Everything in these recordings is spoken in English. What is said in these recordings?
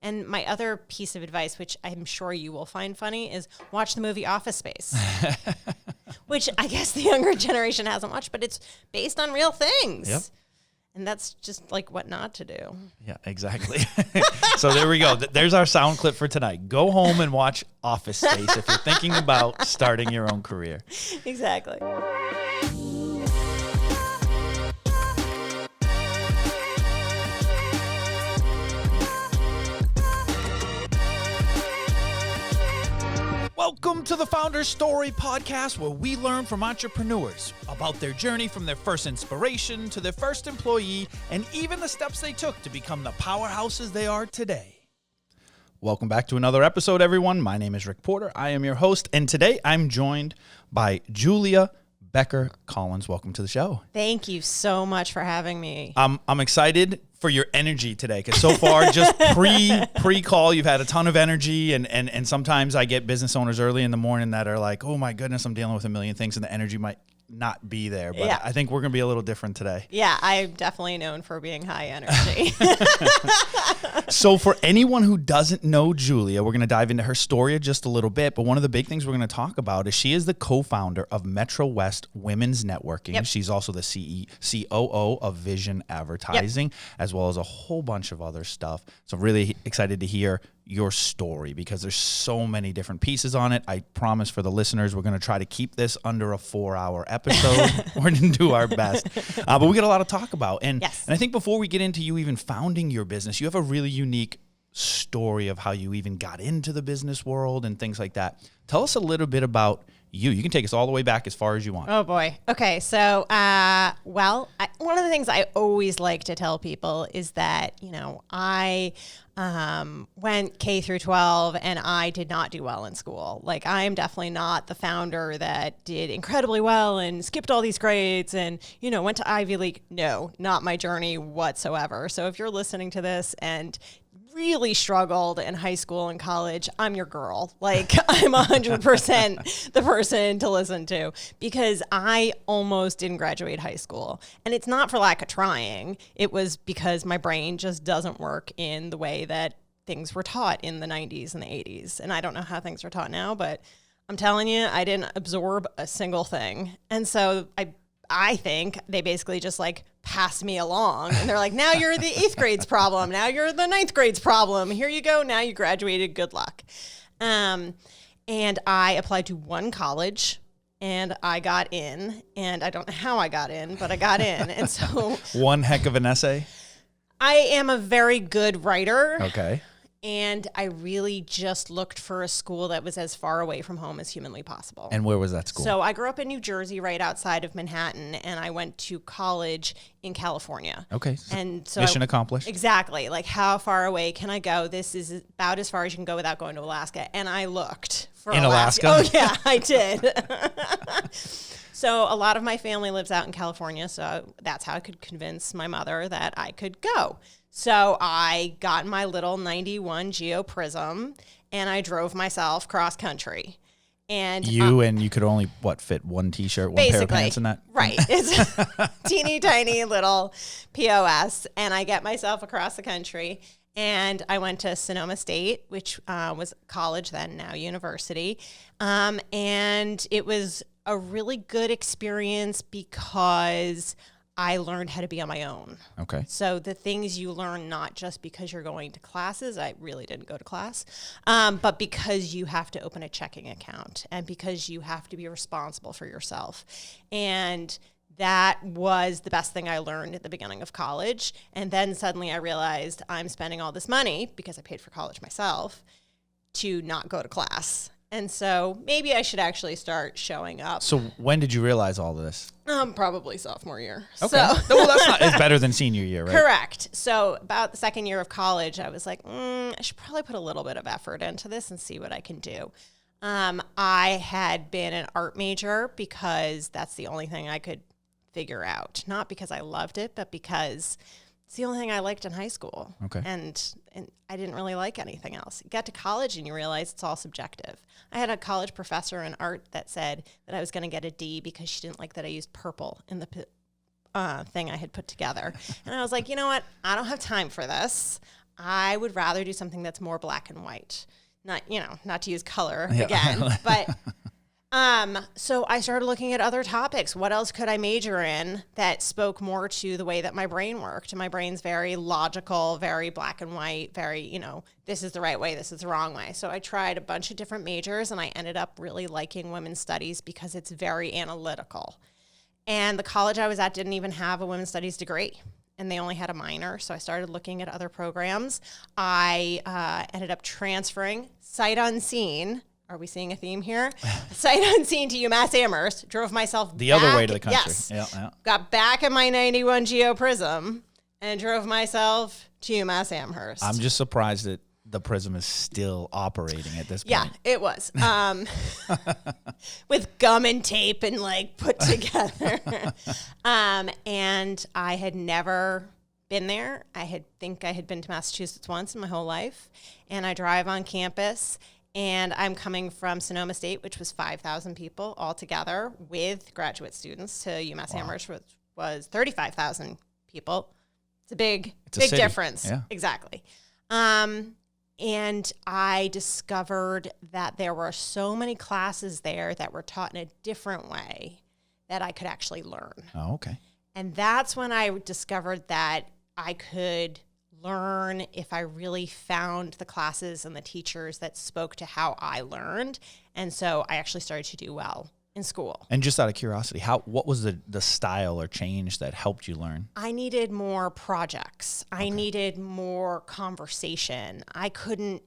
And my other piece of advice, which I'm sure you will find funny, is watch the movie Office Space, which I guess the younger generation hasn't watched, but it's based on real things. Yep. And that's just like what not to do. Yeah, exactly. So there we go. There's our sound clip for tonight. Go home and watch Office Space if you're thinking about starting your own career. Exactly. Welcome to the Founder Story Podcast, where we learn from entrepreneurs about their journey from their first inspiration to their first employee and even the steps they took to become the powerhouses they are today. Welcome back to another episode, everyone. My name is Rick Porter. I am your host, and today I'm joined by Julia Becker Collins. Welcome to the show. Thank you so much for having me. I'm excited for your energy today, because so far, just pre-call, you've had a ton of energy, and sometimes I get business owners early in the morning that are like, oh my goodness, I'm dealing with a million things, and the energy might not be there, but yeah. I think we're going to be a little different today. Yeah, I'm definitely known for being high energy. So for anyone who doesn't know Julia, we're going to dive into her story just a little bit, but one of the big things we're going to talk about is she is the co-founder of Metrowest Women's Networking. Yep. She's also the COO of Vision Advertising, as well as a whole bunch of other stuff. So I'm really excited to hear your story, because there's so many different pieces on it. I promise for the listeners, we're going to try to keep this under a 4-hour episode. We're going to do our best. But we got a lot to talk about. And I think before we get into you even founding your business, you have a really unique story of how you even got into the business world and things like that. Tell us a little bit about you. You can take us all the way back as far as you want. Oh boy. Okay. So, one of the things I always like to tell people is that, I went K through 12 and I did not do well in school. Like, I am definitely not the founder that did incredibly well and skipped all these grades and, went to Ivy League. No, not my journey whatsoever. So if you're listening to this and really struggled in high school and college, I'm your girl. Like, I'm 100% the person to listen to, because I almost didn't graduate high school. And it's not for lack of trying. It was because my brain just doesn't work in the way that things were taught in the 90s and the 80s. And I don't know how things are taught now, but I'm telling you, I didn't absorb a single thing. And so I think they basically just pass me along, and they're like, now you're the 8th grade's problem. Now you're the 9th grade's problem. Here you go. Now you graduated. Good luck. And I applied to one college and I got in, and I don't know how I got in, but I got in. And so one heck of an essay. I am a very good writer. Okay. And I really just looked for a school that was as far away from home as humanly possible. And where was that school? So I grew up in New Jersey, right outside of Manhattan, and I went to college in California. Okay. And so mission accomplished. Exactly. Like, how far away can I go? This is about as far as you can go without going to Alaska. And I looked for Alaska. Oh, yeah, I did. So a lot of my family lives out in California, so that's how I could convince my mother that I could go. So I got my little 91 Geo Prism, and I drove myself cross country. And you could only, fit one T-shirt, one pair of pants in that? Right. It's a teeny tiny little POS, and I get myself across the country. And I went to Sonoma State, which was college then, now university. And it was a really good experience because I learned how to be on my own. Okay. So the things you learn, not just because you're going to classes, I really didn't go to class, but because you have to open a checking account and because you have to be responsible for yourself. And that was the best thing I learned at the beginning of college. And then suddenly I realized I'm spending all this money, because I paid for college myself, to not go to class. And so maybe I should actually start showing up. So when did you realize all of this? Probably sophomore year. Okay. Well, it's better than senior year, right? Correct. So about the second year of college, I was like, I should probably put a little bit of effort into this and see what I can do. I had been an art major because that's the only thing I could figure out. Not because I loved it, but because it's the only thing I liked in high school. Okay. And I didn't really like anything else. You get to college and you realize it's all subjective. I had a college professor in art that said that I was going to get a D because she didn't like that I used purple in the thing I had put together. And I was like, you know what? I don't have time for this. I would rather do something that's more black and white. Not, not to use color again, but so I started looking at other topics. What else could I major in that spoke more to the way that my brain worked? And my brain's very logical, very black and white, very, this is the right way, this is the wrong way. So I tried a bunch of different majors, and I ended up really liking women's studies because it's very analytical. And the college I was at didn't even have a women's studies degree, and they only had a minor. So I started looking at other programs. I ended up transferring sight unseen. Are we seeing a theme here? Sight unseen to UMass Amherst. Drove myself the back, other way to the country. Yes. Yeah. Got back in my 91 Geo Prism and drove myself to UMass Amherst. I'm just surprised that the Prism is still operating at this point. Yeah, it was. With gum and tape and put together. And I had never been there. I think I had been to Massachusetts once in my whole life. And I drive on campus, and I'm coming from Sonoma State, which was 5,000 people altogether with graduate students, to UMass Amherst, which was 35,000 people. It's a big difference. Yeah. Exactly. And I discovered that there were so many classes there that were taught in a different way that I could actually learn. Oh, okay. And that's when I discovered that I could learn if I really found the classes and the teachers that spoke to how I learned. And so I actually started to do well in school. And just out of curiosity, what was the style or change that helped you learn? I needed more projects. Okay. I needed more conversation. I couldn't,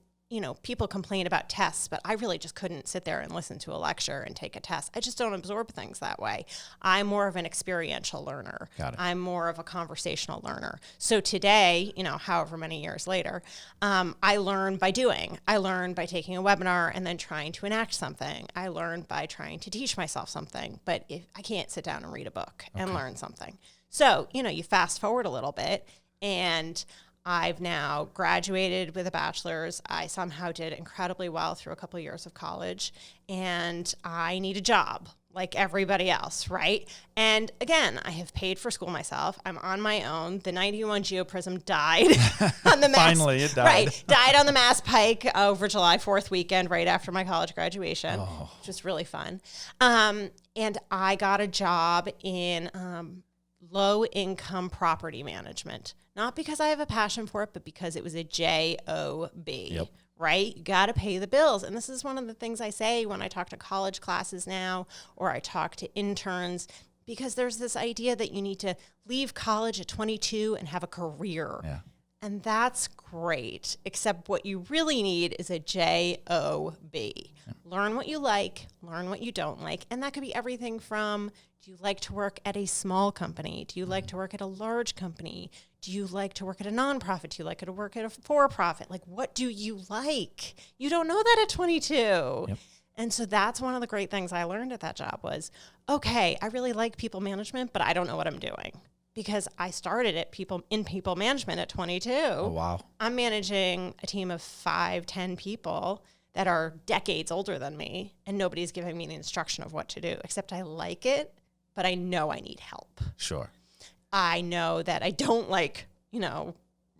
people complain about tests, but I really just couldn't sit there and listen to a lecture and take a test. I just don't absorb things that way. I'm more of an experiential learner. Got it. I'm more of a conversational learner. So today, however many years later, I learn by doing. I learn by taking a webinar and then trying to enact something. I learn by trying to teach myself something, but if I can't sit down and read a book and learn something. So, you fast forward a little bit, and I've now graduated with a bachelor's. I somehow did incredibly well through a couple of years of college, and I need a job like everybody else, right? And again, I have paid for school myself. I'm on my own. The 91 Geo Prism died on the Mass. Finally, it died. Right, died on the Mass Pike over July 4th weekend, right after my college graduation, which was really fun. And I got a job in low-income property management. Not because I have a passion for it, but because it was a J-O-B, Yep. right? You got to pay the bills. And this is one of the things I say when I talk to college classes now, or I talk to interns, because there's this idea that you need to leave college at 22 and have a career. Yeah. And that's great, except what you really need is a J-O-B. Yep. Learn what you like, learn what you don't like. And that could be everything from, do you like to work at a small company? Do you like to work at a large company? Do you like to work at a nonprofit? Do you like to work at a for-profit? What do you like? You don't know that at 22. Yep. And so that's one of the great things I learned at that job was, okay, I really like people management, but I don't know what I'm doing. Because I started at people management at 22. Oh, wow. I'm managing a team of 5-10 people that are decades older than me, and nobody's giving me the instruction of what to do, except I like it, but I know I need help. Sure. I know that I don't like,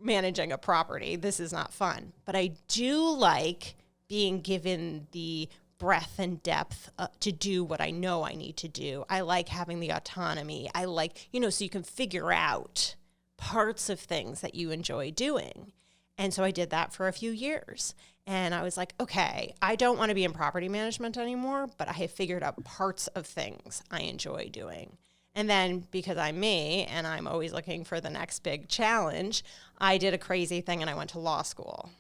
managing a property. This is not fun. But I do like being given the breadth and depth to do what I know I need to do. I like having the autonomy. I like, so you can figure out parts of things that you enjoy doing. And so I did that for a few years. And I was like, okay, I don't want to be in property management anymore, but I have figured out parts of things I enjoy doing. And then because I'm me and I'm always looking for the next big challenge, I did a crazy thing and I went to law school.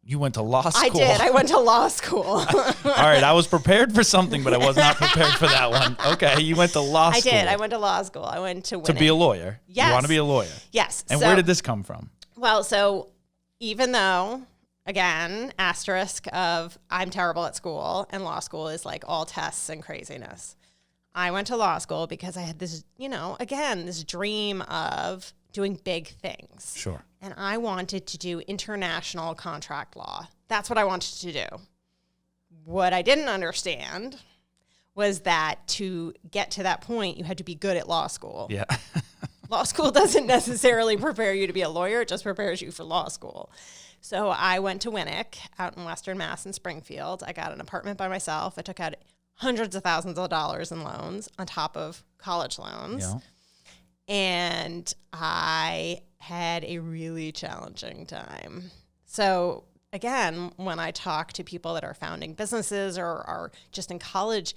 You went to law school? I did. I went to law school. All right. I was prepared for something, but I was not prepared for that one. Okay. You went to law school. I did. I went to law school. I went to be a lawyer. Yes. You want to be a lawyer. Yes. And where did this come from? Well, so even though, again, asterisk of I'm terrible at school and law school is like all tests and craziness, I went to law school because I had this, again, this dream of doing big things. Sure. And I wanted to do international contract law. That's what I wanted to do. What I didn't understand was that to get to that point, you had to be good at law school. Yeah. Law school doesn't necessarily prepare you to be a lawyer. It just prepares you for law school. So I went to Winnick out in Western Mass in Springfield. I got an apartment by myself. I took out hundreds of thousands of dollars in loans on top of college loans. Yeah. And I had a really challenging time. So again, when I talk to people that are founding businesses or are just in college,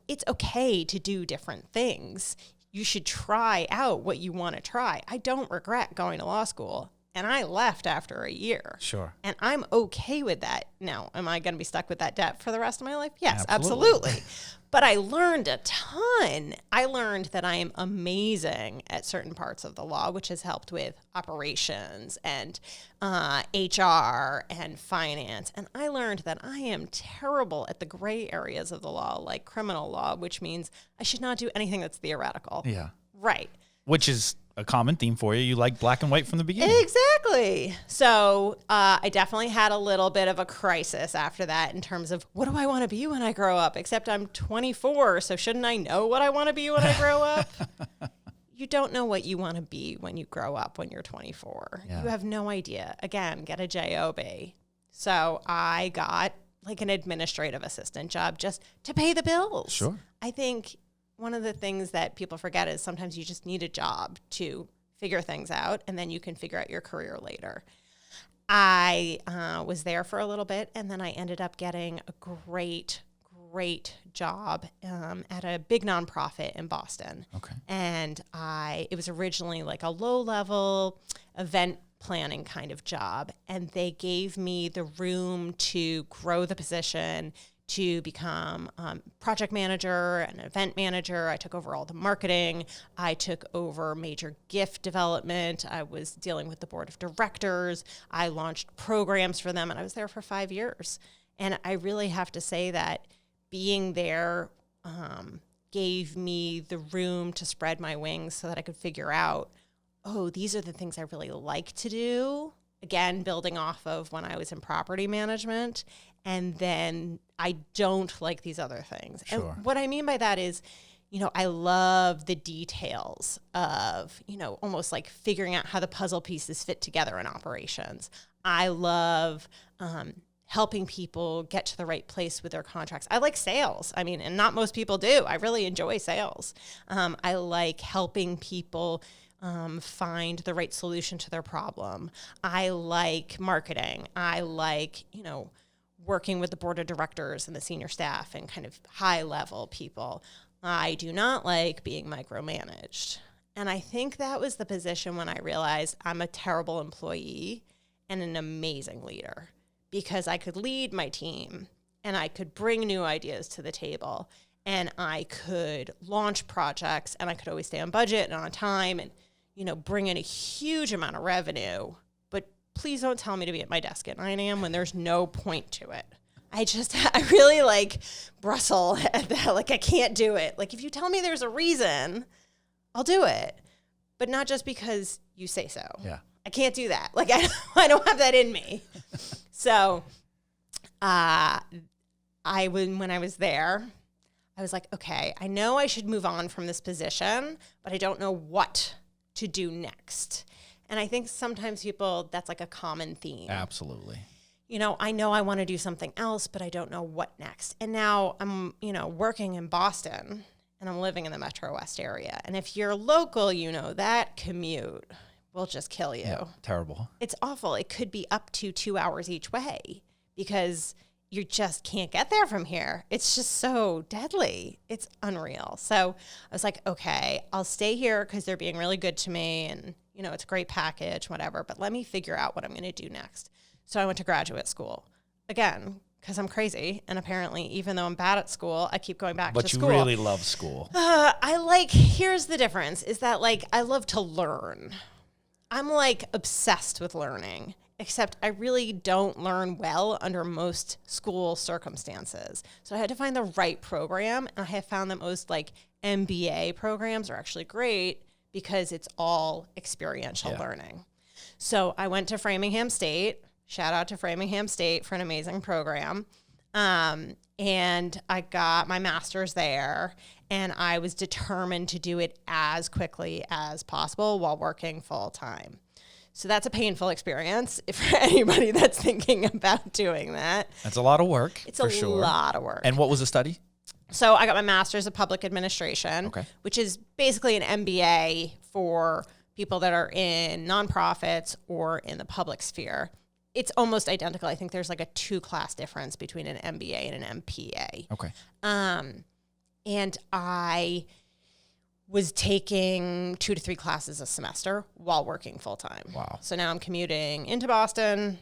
it's okay to do different things. You should try out what you want to try. I don't regret going to law school, and I left after a year. Sure. And I'm okay with that. Now, am I going to be stuck with that debt for the rest of my life? Yes, Absolutely. absolutely. But I learned a ton. I learned that I am amazing at certain parts of the law, which has helped with operations and HR and finance. And I learned that I am terrible at the gray areas of the law, like criminal law, which means I should not do anything that's theoretical. Yeah. Right. Which is a common theme for you. You like black and white from the beginning. Exactly. So I definitely had a little bit of a crisis after that in terms of what do I want to be when I grow up? Except I'm 24, so shouldn't I know what I want to be when I grow up? You don't know what you want to be when you grow up when you're 24. Yeah. You have no idea. Again, get a job. So I got like an administrative assistant job just to pay the bills. Sure. I think one of the things that people forget is sometimes you just need a job to figure things out, and then you can figure out your career later. I was there for a little bit, and then I ended up getting a great job at a big nonprofit in Boston. Okay. And it was originally like a low-level event planning kind of job, and they gave me the room to grow the position to become project manager and event manager. I took over all the marketing. I took over major gift development. I was dealing with the board of directors. I launched programs for them, and I was there for 5 years. And I really have to say that being there gave me the room to spread my wings so that I could figure out, these are the things I really like to do. Again, building off of when I was in property management. And then I don't like these other things. Sure. And what I mean by that is, I love the details of, almost like figuring out how the puzzle pieces fit together in operations. I love helping people get to the right place with their contracts. I like sales. I mean, and not most people do. I really enjoy sales. I like helping people find the right solution to their problem. I like marketing. I like, working with the board of directors and the senior staff and kind of high level people. I do not like being micromanaged. And I think that was the position when I realized I'm a terrible employee and an amazing leader, because I could lead my team and I could bring new ideas to the table and I could launch projects and I could always stay on budget and on time and, bring in a huge amount of revenue. But please don't tell me to be at my desk at 9 a.m. when there's no point to it. I really like bristle at that. Like, I can't do it. Like, if you tell me there's a reason, I'll do it. But not just because you say so. Yeah. I can't do that. Like, I don't have that in me. So, when I was there, I was like, okay, I know I should move on from this position, but I don't know what to do next. And I think sometimes that's like a common theme. Absolutely. I know I want to do something else, but I don't know what next. And now I'm, working in Boston and I'm living in the Metrowest area. And if you're local, that commute will just kill you. Yeah, terrible. It's awful. It could be up to 2 hours each way because you just can't get there from here. It's just so deadly. It's unreal. So I was like, okay, I'll stay here because they're being really good to me and, it's a great package, whatever, but let me figure out what I'm going to do next. So I went to graduate school again because I'm crazy. And apparently, even though I'm bad at school, I keep going back to school. But you really love school. Here's the difference is that I love to learn. I'm obsessed with learning, except I really don't learn well under most school circumstances. So I had to find the right program, and I have found that most MBA programs are actually great because it's all experiential learning. So I went to Framingham State. Shout out to Framingham State for an amazing program. And I got my master's there, and I was determined to do it as quickly as possible while working full time. So that's a painful experience for anybody that's thinking about doing that. That's a lot of work. It's a lot of work. And what was the study? So I got my master's of public administration, Okay. which is basically an MBA for people that are in nonprofits or in the public sphere. It's almost identical. I think there's like a 2-class difference between an MBA and an MPA. Okay. And I was taking 2 to 3 classes a semester while working full time. Wow. So now I'm commuting into Boston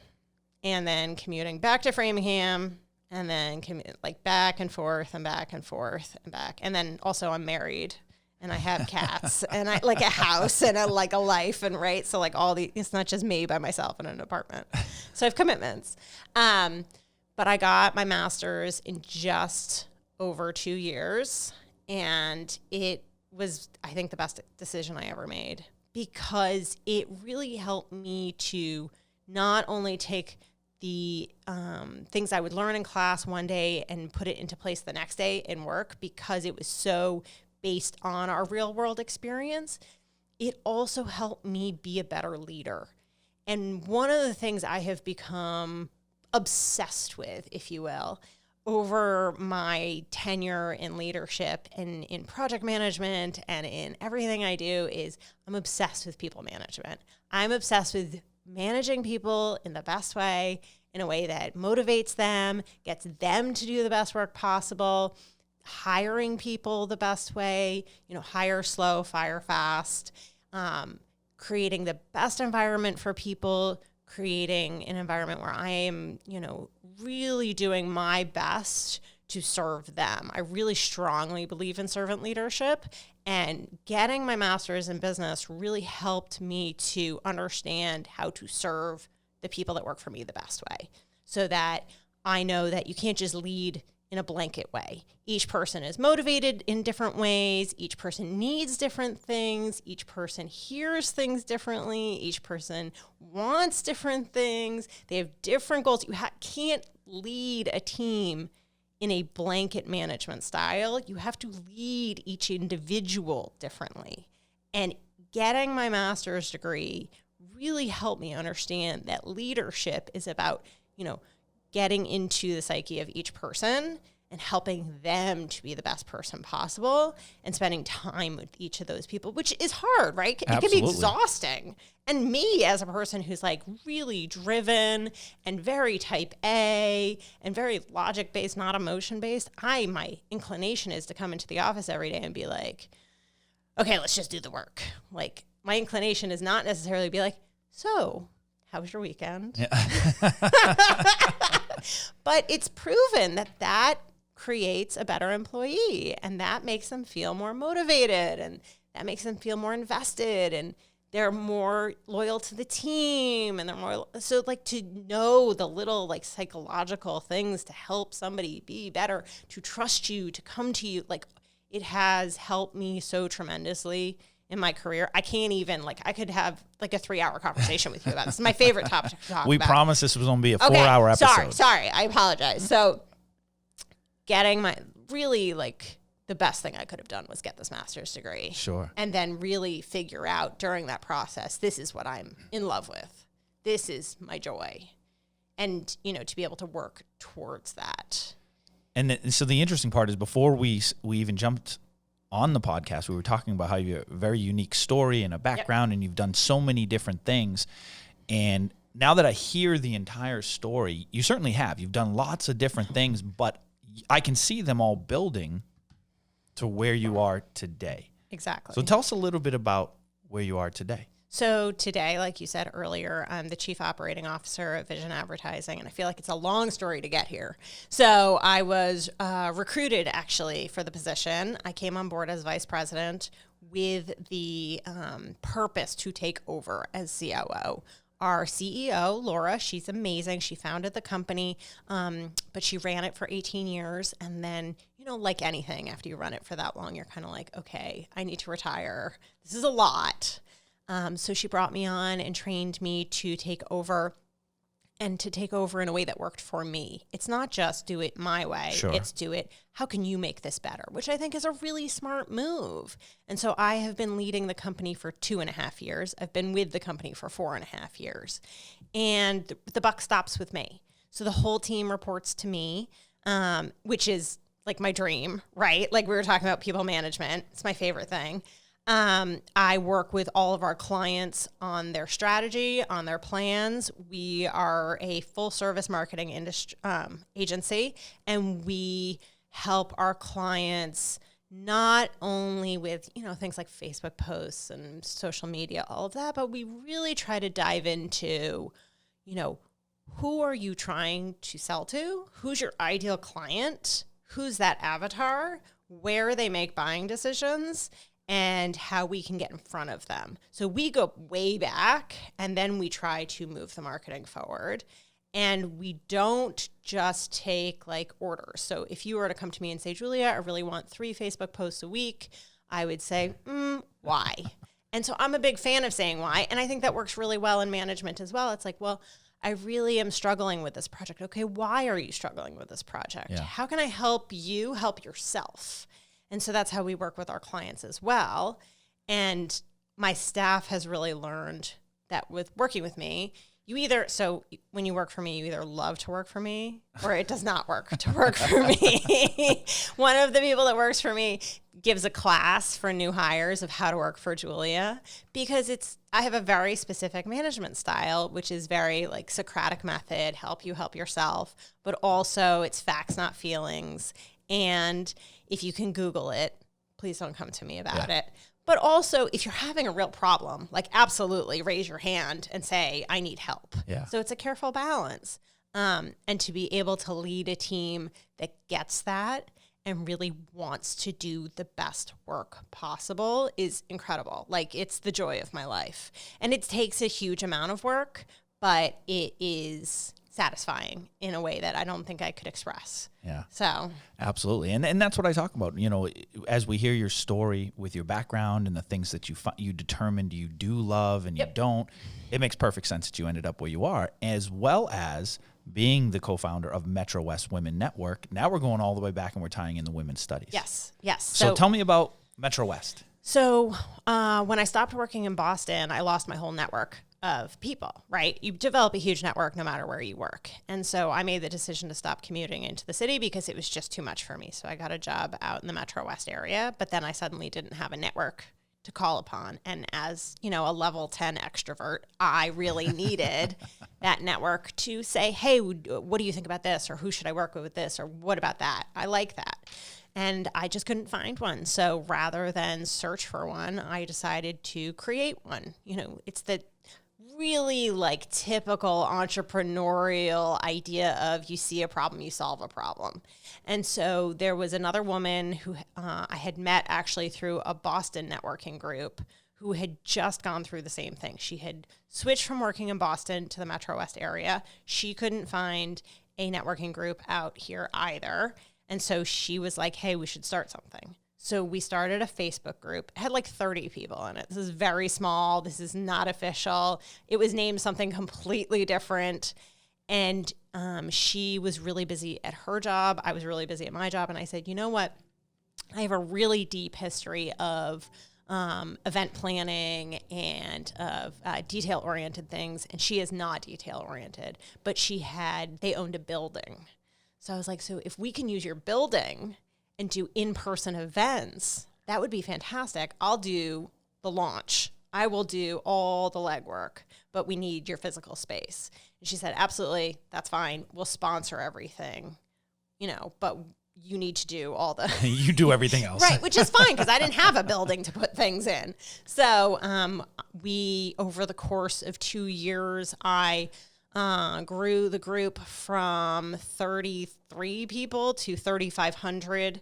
and then commuting back to Framingham and then like back and forth and back and forth and back. And then also I'm married and I have cats and I like a house and a life and right. So like it's not just me by myself in an apartment. So I have commitments. But I got my master's in just over 2 years, and it was, I think, the best decision I ever made, because it really helped me to not only take the things I would learn in class one day and put it into place the next day in work, because it was so based on our real world experience. It also helped me be a better leader. And one of the things I have become obsessed with, if you will, over my tenure in leadership and in project management and in everything I do is I'm obsessed with people management. I'm obsessed with managing people in the best way, in a way that motivates them, gets them to do the best work possible, hiring people the best way, hire slow, fire fast, creating the best environment for people, creating an environment where I am, really doing my best to serve them. I really strongly believe in servant leadership, and getting my master's in business really helped me to understand how to serve the people that work for me the best way, so that I know that you can't just lead in a blanket way. Each person is motivated in different ways. Each person needs different things. Each person hears things differently. Each person wants different things. They have different goals. You can't lead a team in a blanket management style. You have to lead each individual differently. And getting my master's degree really helped me understand that leadership is about, getting into the psyche of each person and helping them to be the best person possible and spending time with each of those people, which is hard, right? It Absolutely. can be exhausting. And me, as a person who's like really driven and very type A and very logic-based, not emotion-based, my inclination is to come into the office every day and be like, okay, let's just do the work. Like, my inclination is not necessarily be like, so how was your weekend? Yeah. But it's proven that creates a better employee, and that makes them feel more motivated, and that makes them feel more invested, and they're more loyal to the team, and they're more so like to know the little like psychological things to help somebody be better, to trust you, to come to you. Like, it has helped me so tremendously in my career. I can't even, I could have like a 3-hour conversation with you about this. It's my favorite topic to talk We about. promised this was going to be a 4-hour episode. Sorry. I apologize. So getting the best thing I could have done was get this master's degree. Sure. And then really figure out during that process, this is what I'm in love with. This is my joy. And, to be able to work towards that. And so the interesting part is, before we even jumped on the podcast, we were talking about how you have a very unique story and a background, and you've done so many different things. And now that I hear the entire story, you certainly have. You've done lots of different things, but I can see them all building to where you are today. Exactly. So tell us a little bit about where you are today. So today, like you said earlier, I'm the Chief Operating Officer of Vision Advertising, and I feel like it's a long story to get here. So I was recruited, actually, for the position. I came on board as Vice President with the purpose to take over as COO. Our CEO, Laura, she's amazing. She founded the company, but she ran it for 18 years. And then, like anything, after you run it for that long, you're kind of like, okay, I need to retire. This is a lot. So she brought me on and trained me to take over and to take over in a way that worked for me. It's not just do it my way. Sure. It's do it, how can you make this better? Which I think is a really smart move. And so I have been leading the company for 2.5 years. I've been with the company for 4.5 years. And the buck stops with me. So the whole team reports to me, which is like my dream, right? Like we were talking about people management. It's my favorite thing. I work with all of our clients on their strategy, on their plans. We are a full service marketing industry agency, and we help our clients not only with, things like Facebook posts and social media, all of that, but we really try to dive into, who are you trying to sell to? Who's your ideal client? Who's that avatar? Where they make buying decisions? And how we can get in front of them. So we go way back, and then we try to move the marketing forward. And we don't just take like orders. So if you were to come to me and say, Julia, I really want 3 Facebook posts a week, I would say, why? And so I'm a big fan of saying why. And I think that works really well in management as well. It's like, well, I really am struggling with this project. Okay, why are you struggling with this project? Yeah. How can I help you help yourself? And so that's how we work with our clients as well. And my staff has really learned that with working with me, when you work for me, you either love to work for me or it does not work to work for me. One of the people that works for me gives a class for new hires of how to work for Julia, because I have a very specific management style, which is very like Socratic method, help you help yourself, but also it's facts, not feelings. And if you can Google it, please don't come to me about it. But also, if you're having a real problem, like absolutely raise your hand and say, I need help. Yeah. So it's a careful balance. And to be able to lead a team that gets that and really wants to do the best work possible is incredible. Like, it's the joy of my life. And it takes a huge amount of work, but it is satisfying in a way that I don't think I could express. Yeah. So absolutely. And that's what I talk about. As we hear your story with your background and the things that you determined you do love and you don't, it makes perfect sense that you ended up where you are, as well as being the co-founder of Metrowest Women Network. Now we're going all the way back and we're tying in the women's studies. Yes. So tell me about Metrowest. So when I stopped working in Boston, I lost my whole network of people, right? You develop a huge network no matter where you work. And so I made the decision to stop commuting into the city because it was just too much for me. So I got a job out in the Metrowest area, but then I suddenly didn't have a network to call upon. And as, a level 10 extrovert, I really needed that network to say, hey, what do you think about this? Or who should I work with this? Or what about that? I like that. And I just couldn't find one. So rather than search for one, I decided to create one. It's the really like typical entrepreneurial idea of you see a problem, you solve a problem. And so there was another woman who I had met actually through a Boston networking group who had just gone through the same thing. She had switched from working in Boston to the Metro West area. She couldn't find a networking group out here either. And so she was like, hey, we should start something. So we started a Facebook group. It had like 30 people in it. This is very small. This is not official. It was named something completely different. And she was really busy at her job. I was really busy at my job. And I said, you know what? I have a really deep history of event planning and of detail-oriented things. And she is not detail-oriented, but they owned a building. So I was like, so if we can use your building and do in-person events, that would be fantastic. I'll do the launch. I will do all the legwork, but we need your physical space. And she said, absolutely, that's fine. We'll sponsor everything, but you need to do all the... You do everything else. Right, which is fine because I didn't have a building to put things in. So over the course of 2 years, I grew the group from 33 people to 3,500.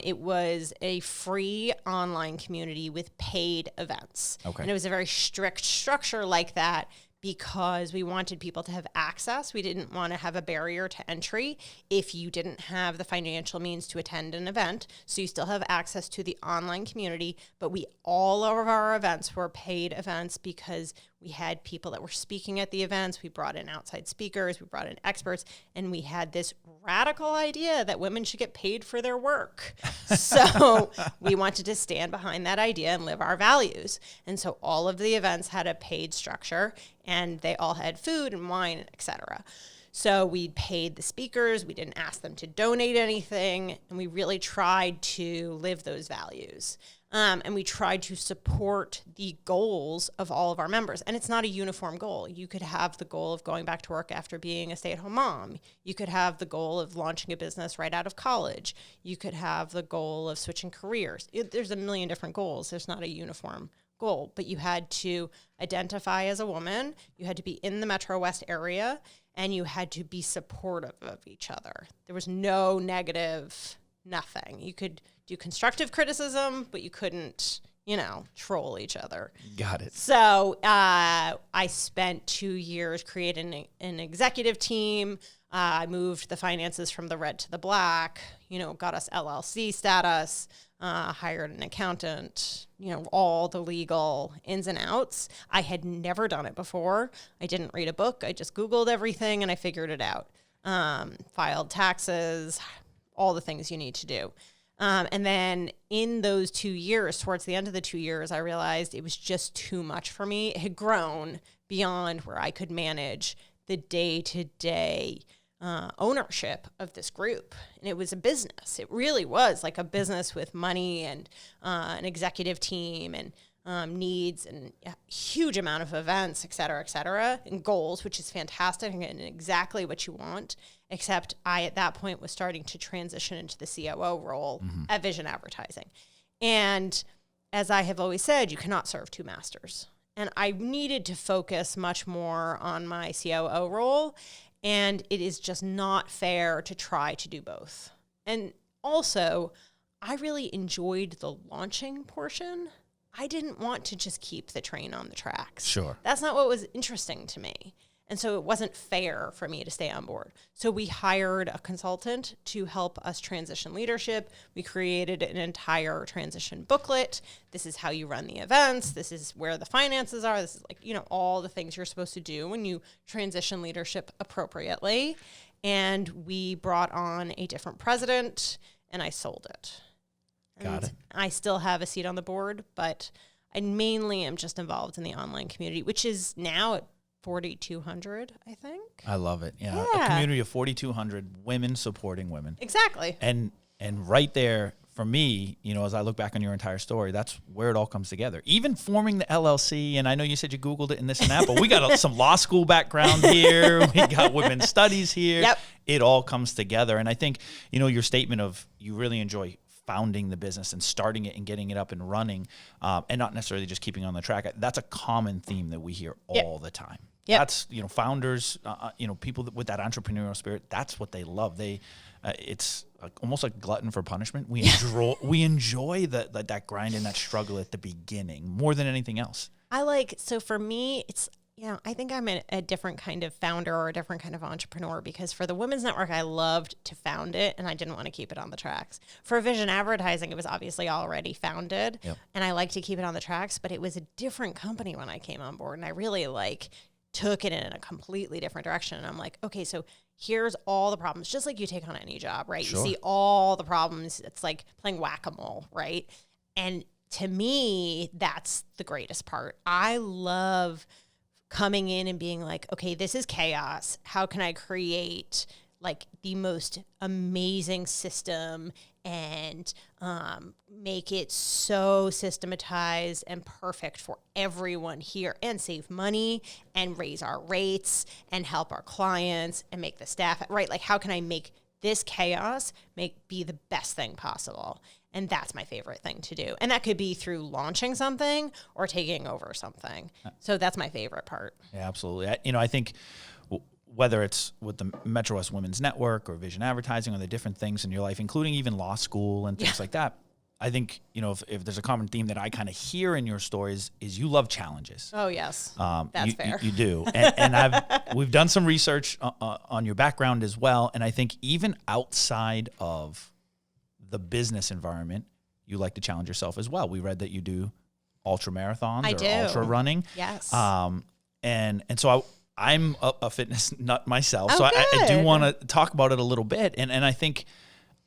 It was a free online community with paid events. Okay. And it was a very strict structure like that because we wanted people to have access. We didn't want to have a barrier to entry if you didn't have the financial means to attend an event. So you still have access to the online community, but all of our events were paid events because We had people that were speaking at the events. We brought in outside speakers. We brought in experts. And we had this radical idea that women should get paid for their work. So we wanted to stand behind that idea and live our values. And so all of the events had a paid structure, and they all had food and wine, etc. So we paid the speakers. We didn't ask them to donate anything. And we really tried to live those values. And we tried to support the goals of all of our members. And it's not a uniform goal. You could have the goal of going back to work after being a stay-at-home mom. You could have the goal of launching a business right out of college. You could have the goal of switching careers. There's a million different goals. There's not a uniform goal. But you had to identify as a woman. You had to be in the Metrowest area. And you had to be supportive of each other. There was no negative, nothing. You could do constructive criticism, but you couldn't, troll each other. Got it. So I spent 2 years creating an executive team. I moved the finances from the red to the black, got us LLC status, hired an accountant, all the legal ins and outs. I had never done it before. I didn't read a book. I just Googled everything and I figured it out. Filed taxes, all the things you need to do. And then in those 2 years, towards the end of the 2 years, I realized it was just too much for me. It had grown beyond where I could manage the day-to-day ownership of this group. And it was a business. It really was like a business with money and an executive team and needs and a huge amount of events, et cetera, and goals, which is fantastic and exactly what you want. Except I, at that point, was starting to transition into the COO role at Vision Advertising. And as I have always said, you cannot serve two masters. And I needed to focus much more on my COO role. And it is just not fair to try to do both. And also, I really enjoyed the launching portion. I didn't want to just keep the train on the tracks. Sure. That's not what was interesting to me. And so it wasn't fair for me to stay on board. So we hired a consultant to help us transition leadership. We created an entire transition booklet. This is how you run the events. This is where the finances are. This is all the things you're supposed to do when you transition leadership appropriately. And we brought on a different president, and I sold it. Got it. I still have a seat on the board, but I mainly am just involved in the online community, which is now at 4,200, I think. I love it. Yeah. A community of 4,200 women supporting women. Exactly. And right there, for me, as I look back on your entire story, that's where it all comes together. Even forming the LLC, and I know you said you Googled it and this and that, but we got some law school background here. We got women's studies here. Yep. It all comes together. And I think, your statement of you really enjoy founding the business and starting it and getting it up and running, and not necessarily just keeping on the track. That's a common theme that we hear all the time. Yep. That's, founders, people with that entrepreneurial spirit, that's what they love. It's almost like glutton for punishment. We enjoy that grind and that struggle at the beginning more than anything else. So for me, it's, I think I'm a different kind of founder or a different kind of entrepreneur, because for the Women's Network, I loved to found it and I didn't want to keep it on the tracks. For Vision Advertising, it was obviously already founded and I like to keep it on the tracks, but it was a different company when I came on board and I really took it in a completely different direction. And I'm like, okay, so here's all the problems, just like you take on any job, right? Sure. You see all the problems. It's like playing whack-a-mole, right? And to me, that's the greatest part. I love coming in and being like, okay, this is chaos. How can I create the most amazing system and make it so systematized and perfect for everyone here, and save money and raise our rates and help our clients and make the staff, right? How can I make this chaos be the best thing possible? And that's my favorite thing to do. And that could be through launching something or taking over something. So that's my favorite part. Yeah, absolutely. I think whether it's with the Metrowest Women's Network or Vision Advertising or the different things in your life, including even law school and things like that, I think, if there's a common theme that I kind of hear in your stories is you love challenges. Oh, yes. That's fair. You do. And we've done some research on your background as well. And I think even outside of the business environment, you like to challenge yourself as well. We read that you do ultra marathons ultra running. Yes. And so I'm a fitness nut myself. Oh, so I do good. want to talk about it a little bit. And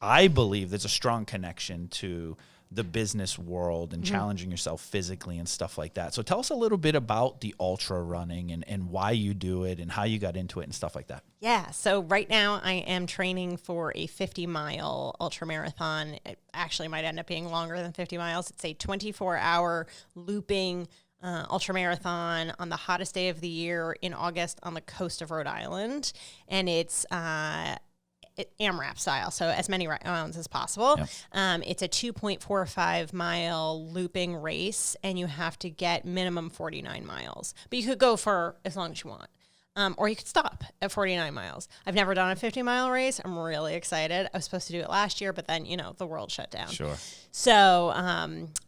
I believe there's a strong connection to the business world and challenging yourself physically and stuff like that. So tell us a little bit about the ultra running and why you do it and how you got into it and stuff like that. Yeah. So right now I am training for a 50-mile ultra marathon. It actually might end up being longer than 50 miles. It's a 24-hour looping ultra marathon on the hottest day of the year in August on the coast of Rhode Island. And it's AMRAP style, so as many rounds as possible. Yeah. It's a 2.45 mile looping race, and you have to get minimum 49 miles. But you could go for as long as you want. Or you could stop at 49 miles. I've never done a 50-mile race. I'm really excited. I was supposed to do it last year, but then, the world shut down. Sure. So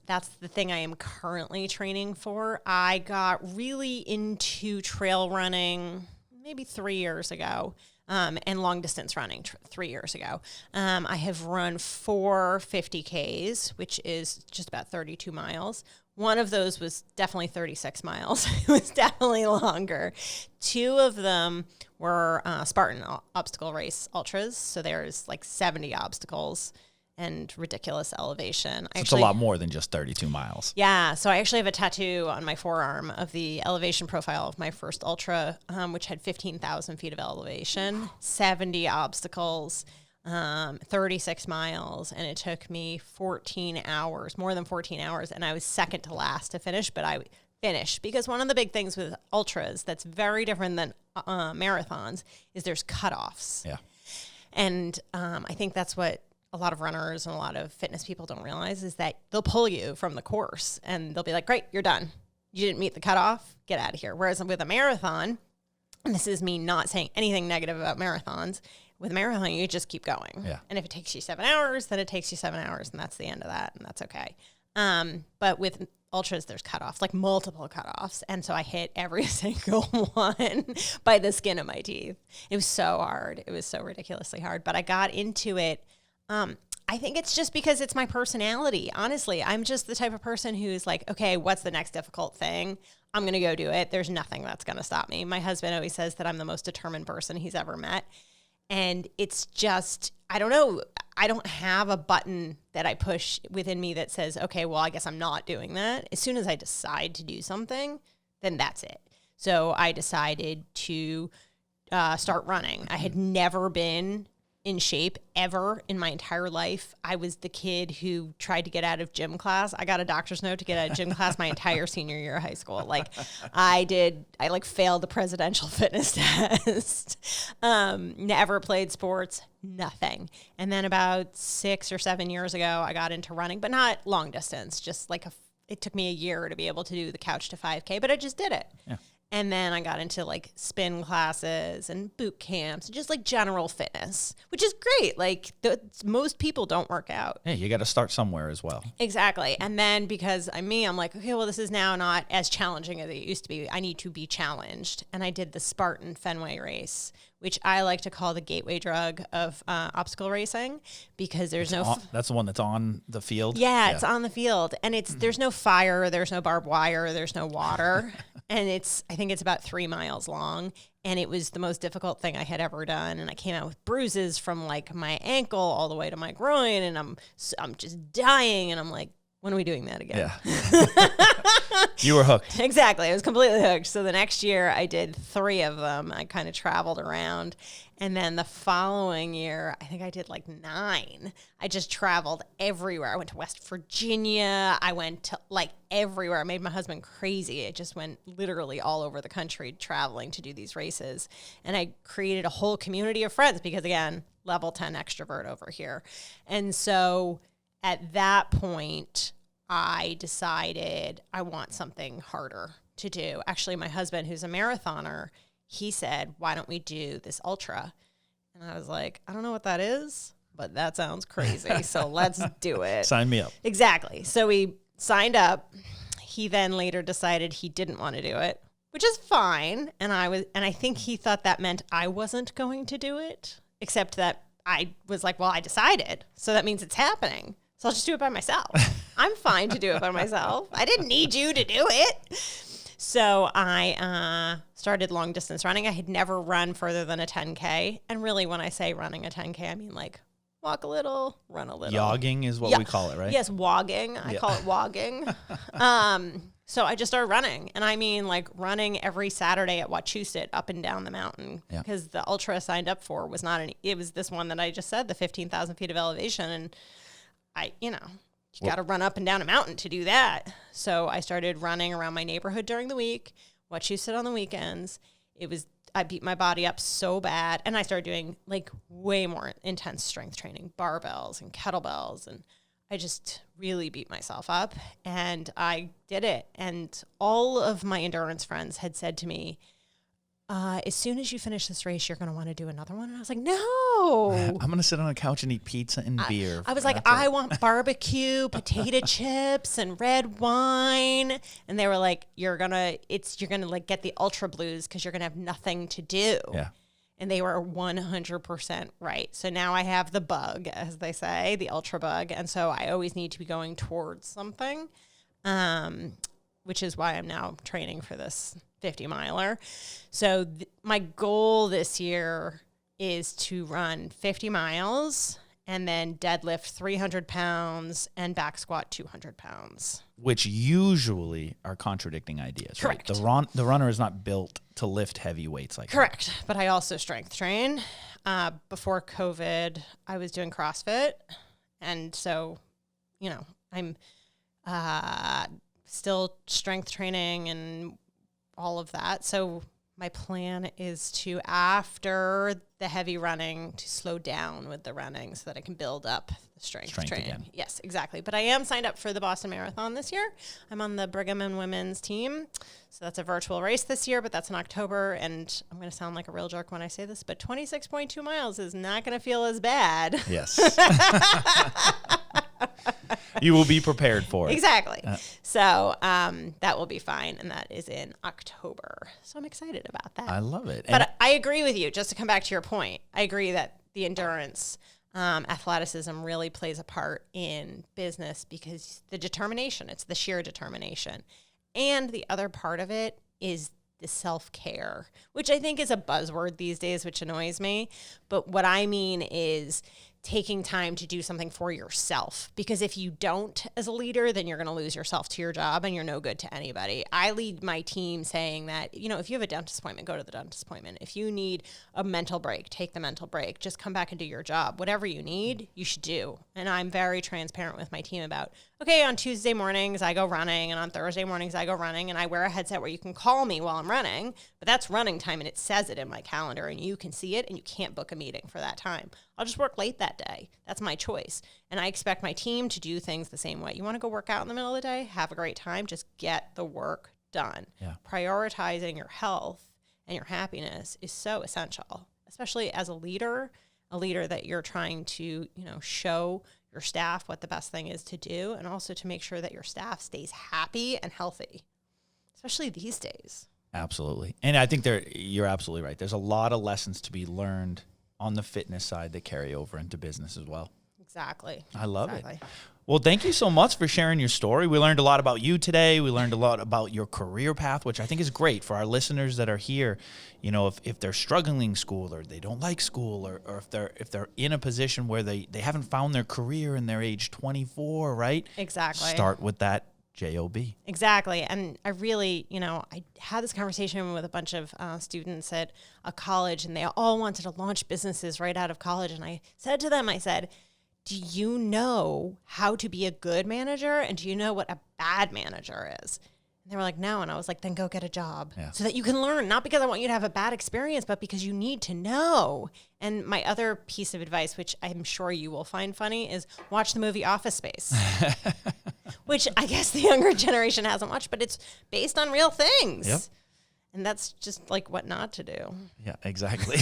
that's the thing I am currently training for. I got really into trail running maybe 3 years ago. And long distance running 3 years ago. I have run 4 50Ks, which is just about 32 miles. One of those was definitely 36 miles. It was definitely longer. 2 of them were Spartan obstacle race ultras. So there's like 70 obstacles and ridiculous elevation. So it's a lot more than just 32 miles. Yeah. So I actually have a tattoo on my forearm of the elevation profile of my first ultra, which had 15,000 feet of elevation, 70 obstacles, 36 miles. And it took me 14 hours, more than 14 hours. And I was second to last to finish, but I finished because one of the big things with ultras that's very different than marathons is there's cutoffs. Yeah. And I think that's what a lot of runners and a lot of fitness people don't realize is that they'll pull you from the course and they'll be like, great, you're done. You didn't meet the cutoff. Get out of here. Whereas with a marathon, and this is me not saying anything negative about marathons, with a marathon, you just keep going. Yeah. And if it takes you 7 hours, then it takes you 7 hours and that's the end of that. And that's okay. But with ultras, there's cutoffs, like multiple cutoffs. And so I hit every single one by the skin of my teeth. It was so hard. It was so ridiculously hard, but I got into it. I think it's just because it's my personality. Honestly, I'm just the type of person who's like, okay, what's the next difficult thing? I'm going to go do it. There's nothing that's going to stop me. My husband always says that I'm the most determined person he's ever met. And it's just, I don't know. I don't have a button that I push within me that says, okay, well, I guess I'm not doing that. As soon as I decide to do something, then that's it. So I decided to start running. I had never been in shape ever in my entire life. I was the kid who tried to get out of gym class. I got a doctor's note to get out of gym class my entire senior year of high school. Like I failed the presidential fitness test. Never played sports, nothing. And then about 6 or 7 years ago, I got into running, but not long distance, just like it took me a year to be able to do the couch to 5K, but I just did it. Yeah. And then I got into like spin classes and boot camps, just like general fitness, which is great. Like most people don't work out. Yeah, you got to start somewhere as well. Exactly. And then because I'm like, okay, well, this is now not as challenging as it used to be. I need to be challenged. And I did the Spartan Fenway race, which I like to call the gateway drug of obstacle racing because there's that's the one that's on the field? Yeah, it's on the field. And there's no fire, there's no barbed wire, there's no water. And I think it's about 3 miles long. And it was the most difficult thing I had ever done. And I came out with bruises from like my ankle all the way to my groin. And I'm just dying. And I'm like, when are we doing that again? Yeah. You were hooked. Exactly. I was completely hooked. So the next year I did 3 of them. I kind of traveled around. And then the following year, I think I did like 9. I just traveled everywhere. I went to West Virginia. I went to like everywhere. I made my husband crazy. I just went literally all over the country traveling to do these races. And I created a whole community of friends because, again, level 10 extrovert over here. And so at that point, I decided I want something harder to do. Actually, my husband, who's a marathoner, he said, why don't we do this ultra? And I was like, I don't know what that is, but that sounds crazy. So let's do it. Sign me up. Exactly. So we signed up. He then later decided he didn't want to do it, which is fine. And I think he thought that meant I wasn't going to do it, except that I was like, well, I decided. So that means it's happening. So I'll just do it by myself. I'm fine to do it by myself. I didn't need you to do it. So I started long distance running. I had never run further than a 10K. And really, when I say running a 10K, I mean like walk a little, run a little. Jogging is what we call it, right? Yes, wogging. I call it wogging. So I just started running. And I mean like running every Saturday at Wachusett up and down the mountain. Because the ultra I signed up for was it was this one that I just said, the 15,000 feet of elevation. And you got to run up and down a mountain to do that. So I started running around my neighborhood during the week, Wachusett on the weekends. I beat my body up so bad. And I started doing like way more intense strength training, barbells and kettlebells. And I just really beat myself up, and I did it. And all of my endurance friends had said to me, as soon as you finish this race, you're going to want to do another one. And I was like, no. I'm going to sit on a couch and eat pizza and beer. I was like, I want barbecue, potato chips, and red wine. And they were like, you're going to like get the ultra blues because you're going to have nothing to do. Yeah. And they were 100% right. So now I have the bug, as they say, the ultra bug. And so I always need to be going towards something, which is why I'm now training for this 50 miler. So my goal this year is to run 50 miles and then deadlift 300 pounds and back squat 200 pounds. Which usually are contradicting ideas. Correct. Right? The runner is not built to lift heavy weights like Correct. That. But I also strength train. Before COVID, I was doing CrossFit. And so, I'm still strength training and all of that. So my plan is to, after the heavy running, to slow down with the running so that I can build up the strength training. Again. Yes, exactly. But I am signed up for the Boston Marathon this year. I'm on the Brigham and Women's team. So that's a virtual race this year, but that's in October. And I'm going to sound like a real jerk when I say this, but 26.2 miles is not going to feel as bad. Yes. You will be prepared for it. Exactly. So that will be fine. And that is in October. So I'm excited about that. I love it. But I agree with you. Just to come back to your point, I agree that the endurance, athleticism really plays a part in business because the determination, it's the sheer determination. And the other part of it is the self-care, which I think is a buzzword these days, which annoys me. But what I mean is taking time to do something for yourself. Because if you don't as a leader, then you're going to lose yourself to your job and you're no good to anybody. I lead my team saying that, if you have a dentist appointment, go to the dentist appointment. If you need a mental break, take the mental break. Just come back and do your job. Whatever you need, you should do. And I'm very transparent with my team about, okay, on Tuesday mornings I go running, and on Thursday mornings I go running, and I wear a headset where you can call me while I'm running, but that's running time and it says it in my calendar and you can see it and you can't book a meeting for that time. I'll just work late that day. That's my choice. And I expect my team to do things the same way. You want to go work out in the middle of the day? Have a great time. Just get the work done. Yeah. Prioritizing your health and your happiness is so essential, especially as a leader that you're trying to, show your staff what the best thing is to do, and also to make sure that your staff stays happy and healthy, especially these days. Absolutely. And I think you're absolutely right. There's a lot of lessons to be learned on the fitness side that carry over into business as well. Exactly. I love it. Well, thank you so much for sharing your story. We learned a lot about you today. We learned a lot about your career path, which I think is great for our listeners that are here. If they're struggling in school, or they don't like school, or if they're in a position where they haven't found their career and they're age 24, right? Exactly. Start with that job. Exactly. And I really, I had this conversation with a bunch of students at a college, and they all wanted to launch businesses right out of college. And I said to them, do you know how to be a good manager? And do you know what a bad manager is? And they were like, no. And I was like, then go get a job so that you can learn, not because I want you to have a bad experience, but because you need to know. And my other piece of advice, which I'm sure you will find funny, is watch the movie Office Space, which I guess the younger generation hasn't watched, but it's based on real things. Yep. And that's just like what not to do. Yeah, exactly.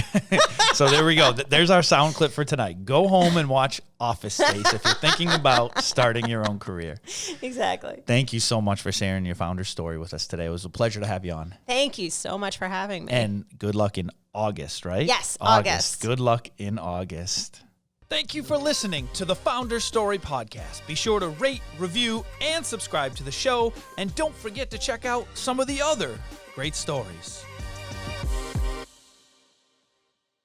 So there we go. There's our sound clip for tonight. Go home and watch Office Space if you're thinking about starting your own career. Exactly. Thank you so much for sharing your founder story with us today. It was a pleasure to have you on. Thank you so much for having me. And good luck in August, right? Yes, August. Good luck in August. Thank you for listening to the Founder Story Podcast. Be sure to rate, review, and subscribe to the show. And don't forget to check out some of the other great stories.